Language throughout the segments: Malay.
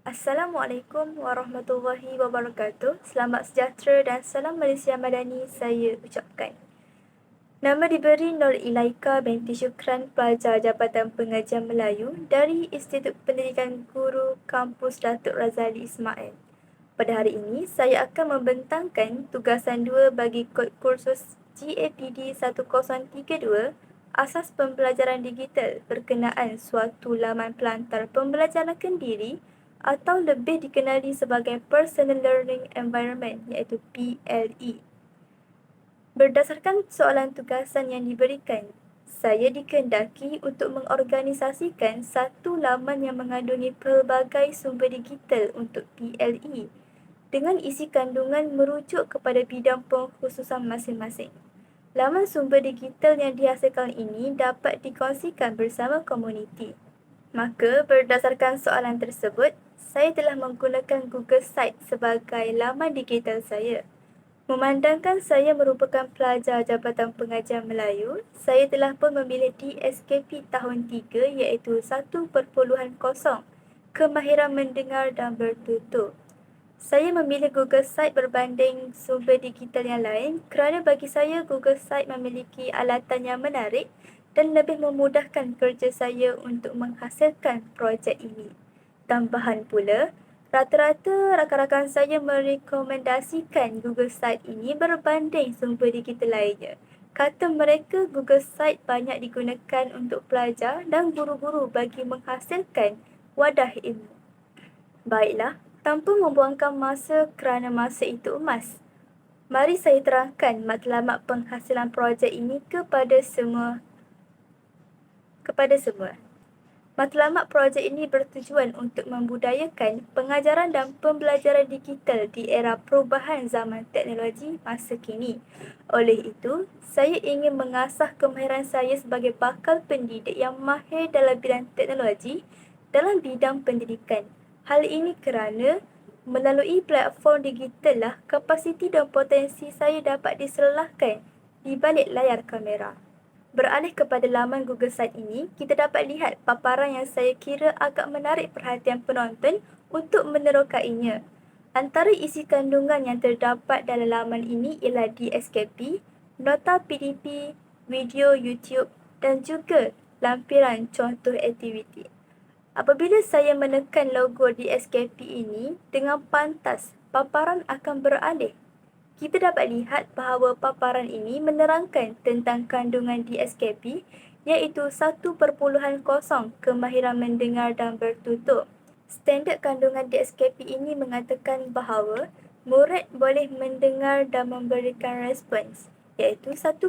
Assalamualaikum warahmatullahi wabarakatuh. Selamat sejahtera dan salam Malaysia Madani saya ucapkan. Nama diberi Nur Ilaika binti Syukran, pelajar Jabatan Pengajian Melayu dari Institut Pendidikan Guru Kampus Datuk Razali Ismail. Pada hari ini, saya akan membentangkan tugasan 2 bagi kod kursus GAPD 1032 Asas Pembelajaran Digital berkenaan suatu laman pelantar pembelajaran kendiri atau lebih dikenali sebagai Personal Learning Environment iaitu PLE. Berdasarkan soalan tugasan yang diberikan, saya dikehendaki untuk mengorganisasikan satu laman yang mengandungi pelbagai sumber digital untuk PLE dengan isi kandungan merujuk kepada bidang pengkhususan masing-masing. Laman sumber digital yang dihasilkan ini dapat dikongsikan bersama komuniti. Maka berdasarkan soalan tersebut, saya telah menggunakan Google Site sebagai laman digital saya. Memandangkan saya merupakan pelajar Jabatan Pengajian Melayu, saya telah pun memilih DSKP tahun 3 iaitu 1.0 Kemahiran Mendengar dan Bertutur. Saya memilih Google Site berbanding sumber digital yang lain kerana bagi saya Google Site memiliki alatan yang menarik dan lebih memudahkan kerja saya untuk menghasilkan projek ini. Tambahan pula, rata-rata rakan-rakan saya merekomendasikan Google Site ini berbanding sumber digital lainnya. Kata mereka, Google Site banyak digunakan untuk pelajar dan guru-guru bagi menghasilkan wadah ilmu. Baiklah, tanpa membuangkan masa kerana masa itu emas, mari saya terangkan matlamat penghasilan projek ini kepada semua. Matlamat projek ini bertujuan untuk membudayakan pengajaran dan pembelajaran digital di era perubahan zaman teknologi masa kini. Oleh itu, saya ingin mengasah kemahiran saya sebagai bakal pendidik yang mahir dalam bidang teknologi dalam bidang pendidikan. Hal ini kerana melalui platform digital lah kapasiti dan potensi saya dapat diserlahkan di balik layar kamera. Beralih kepada laman Google Site ini, kita dapat lihat paparan yang saya kira agak menarik perhatian penonton untuk menerokainya. Antara isi kandungan yang terdapat dalam laman ini ialah DSKP, nota PDP, video YouTube dan juga lampiran contoh aktiviti. Apabila saya menekan logo DSKP ini, dengan pantas paparan akan beralih. Kita dapat lihat bahawa paparan ini menerangkan tentang kandungan DSKP iaitu 1.0 Kemahiran Mendengar dan Bertutur. Standard kandungan DSKP ini mengatakan bahawa murid boleh mendengar dan memberikan respons iaitu 1.1.1.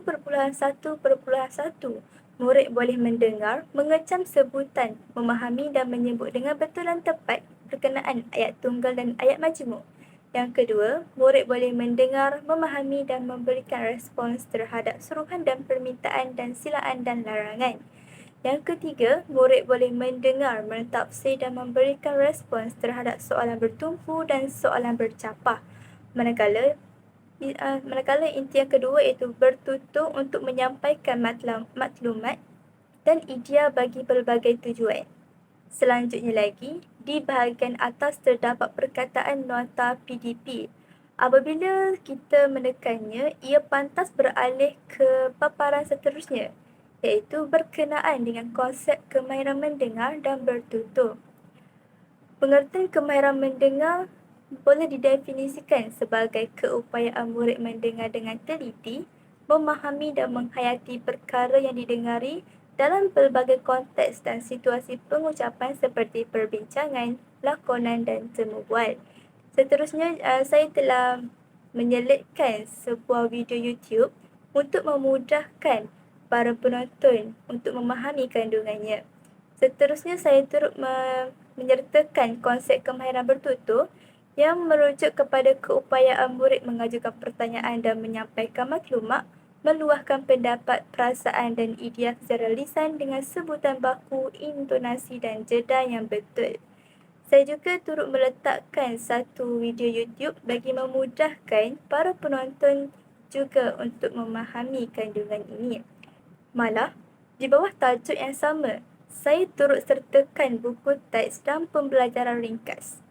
Murid boleh mendengar, mengecam sebutan, memahami dan menyebut dengan betul dan tepat berkenaan ayat tunggal dan ayat majmuk. Yang kedua, murid boleh mendengar, memahami dan memberikan respons terhadap suruhan dan permintaan dan silaan dan larangan. Yang ketiga, murid boleh mendengar, mentafsir dan memberikan respons terhadap soalan bertumpu dan soalan bercapah. Manakala inti yang kedua iaitu bertutur untuk menyampaikan maklumat dan idea bagi pelbagai tujuan. Selanjutnya lagi, di bahagian atas terdapat perkataan nota PDP. Apabila kita menekannya, ia pantas beralih ke paparan seterusnya, iaitu berkenaan dengan konsep kemahiran mendengar dan bertutur. Pengertian kemahiran mendengar boleh didefinisikan sebagai keupayaan murid mendengar dengan teliti, memahami dan menghayati perkara yang didengari dalam pelbagai konteks dan situasi pengucapan seperti perbincangan, lakonan dan temu bual. Seterusnya, saya telah menyelitkan sebuah video YouTube untuk memudahkan para penonton untuk memahami kandungannya. Seterusnya, saya turut menyertakan konsep kemahiran bertutur yang merujuk kepada keupayaan murid mengajukan pertanyaan dan menyampaikan maklumat, meluahkan pendapat, perasaan dan idea secara lisan dengan sebutan baku, intonasi dan jeda yang betul. Saya juga turut meletakkan satu video YouTube bagi memudahkan para penonton juga untuk memahami kandungan ini. Malah, di bawah tajuk yang sama, saya turut sertakan buku teks dan pembelajaran ringkas.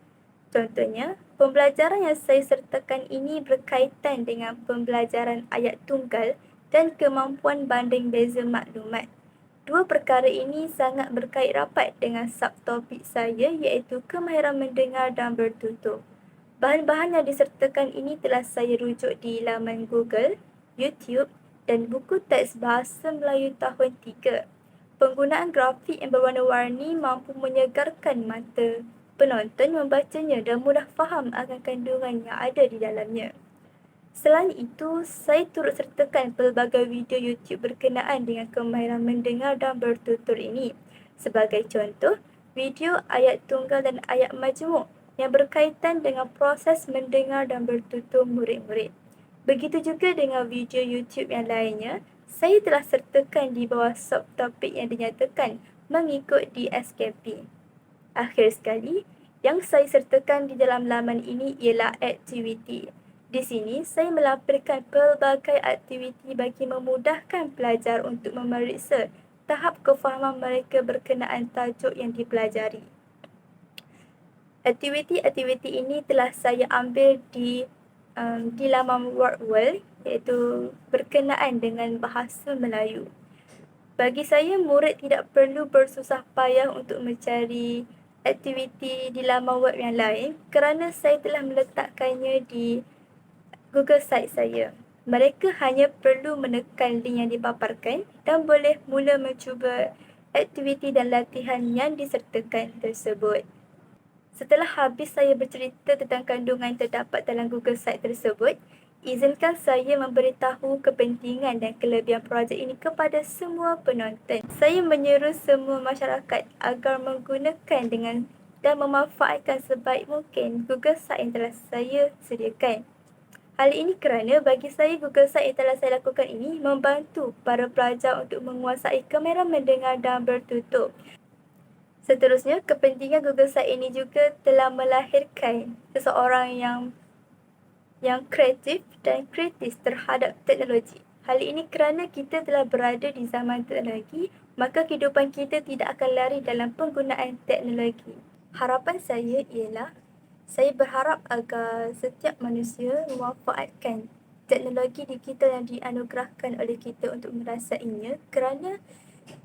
Contohnya, pembelajaran yang saya sertakan ini berkaitan dengan pembelajaran ayat tunggal dan kemampuan banding beza maklumat. Dua perkara ini sangat berkait rapat dengan subtopik saya iaitu kemahiran mendengar dan bertutur. Bahan-bahan yang disertakan ini telah saya rujuk di laman Google, YouTube dan buku teks Bahasa Melayu tahun 3. Penggunaan grafik yang berwarna-warni mampu menyegarkan mata penonton membacanya dan mudah faham akan kandungan yang ada di dalamnya. Selain itu, saya turut sertakan pelbagai video YouTube berkenaan dengan kemahiran mendengar dan bertutur ini. Sebagai contoh, video ayat tunggal dan ayat majmuk yang berkaitan dengan proses mendengar dan bertutur murid-murid. Begitu juga dengan video YouTube yang lainnya, saya telah sertakan di bawah subtopik yang dinyatakan mengikut di SKP. Akhir sekali, yang saya sertakan di dalam laman ini ialah aktiviti. Di sini, saya melampirkan pelbagai aktiviti bagi memudahkan pelajar untuk memeriksa tahap kefahaman mereka berkenaan tajuk yang dipelajari. Aktiviti-aktiviti ini telah saya ambil di laman WordWorld iaitu berkenaan dengan bahasa Melayu. Bagi saya, murid tidak perlu bersusah payah untuk mencari aktiviti di laman web yang lain kerana saya telah meletakkannya di Google Site saya. Mereka hanya perlu menekan link yang dipaparkan dan boleh mula mencuba aktiviti dan latihan yang disertakan tersebut. Setelah habis saya bercerita tentang kandungan yang terdapat dalam Google Site tersebut, izinkan saya memberitahu kepentingan dan kelebihan projek ini kepada semua penonton. Saya menyeru semua masyarakat agar menggunakan dan memanfaatkan sebaik mungkin Google Site yang telah saya sediakan. Hal ini kerana bagi saya Google Site yang telah saya lakukan ini membantu para pelajar untuk menguasai kemahiran mendengar dan bertutur. Seterusnya, kepentingan Google Site ini juga telah melahirkan seseorang yang kreatif dan kritis terhadap teknologi. Hal ini kerana kita telah berada di zaman teknologi, maka kehidupan kita tidak akan lari dalam penggunaan teknologi. Harapan saya ialah saya berharap agar setiap manusia memanfaatkan teknologi digital yang dianugerahkan oleh kita untuk merasainya kerana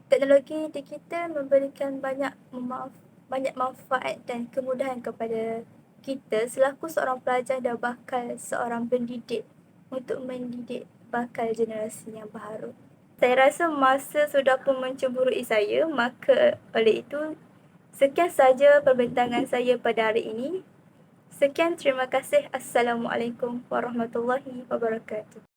teknologi digital memberikan banyak manfaat dan kemudahan kepada kita selaku seorang pelajar dan bakal seorang pendidik untuk mendidik bakal generasi yang baru. Saya rasa masa sudah pun mencemburui saya, maka oleh itu sekian saja perbincangan saya pada hari ini. Sekian, terima kasih. Assalamualaikum warahmatullahi wabarakatuh.